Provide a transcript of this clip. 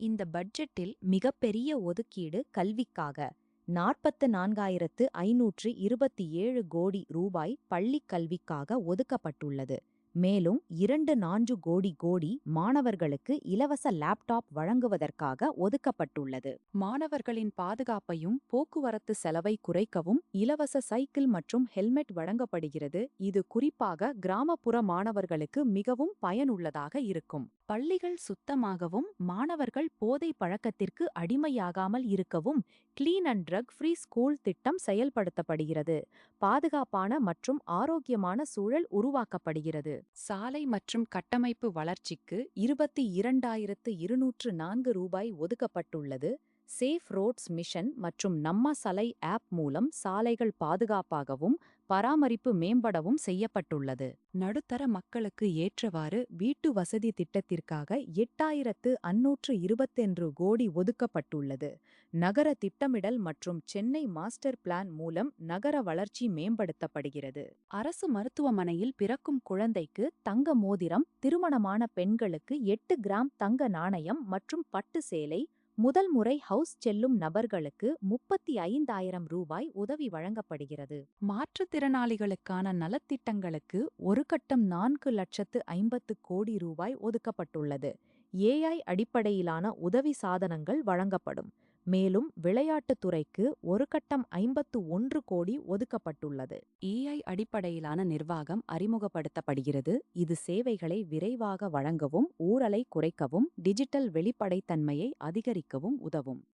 இந்த பட்ஜெட்டில் மிகப்பெரிய ஒதுக்கீடு கல்விக்காக 44,527 கோடி ரூபாய் பள்ளிக் கல்விக்காக ஒதுக்கப்பட்டுள்ளது. மேலும் 24 கோடி மாணவர்களுக்கு இலவச லேப்டாப் வழங்குவதற்காக ஒதுக்கப்பட்டுள்ளது. மாணவர்களின் பாதுகாப்பையும் போக்குவரத்து செலவை குறைக்கவும் இலவச சைக்கிள் மற்றும் ஹெல்மெட் வழங்கப்படுகிறது. இது குறிப்பாக கிராமப்புற மாணவர்களுக்கு மிகவும் பயனுள்ளதாக இருக்கும். பள்ளிகள் சுத்தமாகவும் மாணவர்கள் போதை பழக்கத்திற்கு அடிமையாகாமல் இருக்கவும் clean and drug free school திட்டம் செயல்படுத்தப்படுகிறது. பாதுகாப்பான மற்றும் ஆரோக்கியமான சூழல் உருவாக்கப்படுகிறது. சாலை மற்றும் கட்டமைப்பு வளர்ச்சிக்கு 22,204 ரூபாய் ஒதுக்கப்பட்டுள்ளது. சேஃப் ரோட்ஸ் மிஷன் மற்றும் நம்ம சலை ஆப் மூலம் சாலைகள் பாதுகாப்பாகவும் பராமரிப்பு மேம்படவும் செய்யப்பட்டுள்ளது. நடுத்தர மக்களுக்கு ஏற்றவாறு வீட்டு வசதி திட்டத்திற்காக 8,521 கோடி ஒதுக்கப்பட்டுள்ளது. நகர திட்டமிடல் மற்றும் சென்னை மாஸ்டர் பிளான் மூலம் நகர வளர்ச்சி மேம்படுத்தப்படுகிறது. அரசு மருத்துவமனையில் பிறக்கும் குழந்தைக்கு தங்க மோதிரம், திருமணமான பெண்களுக்கு 8 கிராம் தங்க நாணயம் மற்றும் பட்டு சேலை, முதல் முறை ஹவுஸ் செல்லும் நபர்களுக்கு 35,000 ரூபாய் உதவி வழங்கப்படுகிறது. மாற்றுத்திறனாளிகளுக்கான நலத்திட்டங்களுக்கு ஒரு கட்டம் 4,50,000 கோடி ரூபாய் ஒதுக்கப்பட்டுள்ளது. AI அடிப்படையிலான உதவி சாதனங்கள் வழங்கப்படும். மேலும் விளையாட்டுத் துறைக்கு ஒரு கட்டம் 51 கோடி ஒதுக்கப்பட்டுள்ளது. AI அடிப்படையிலான நிர்வாகம் அறிமுகப்படுத்தப்படுகிறது. இது சேவைகளை விரைவாக வழங்கவும் ஊழலை குறைக்கவும் டிஜிட்டல் வெளிப்படைத்தன்மையை அதிகரிக்கவும் உதவும்.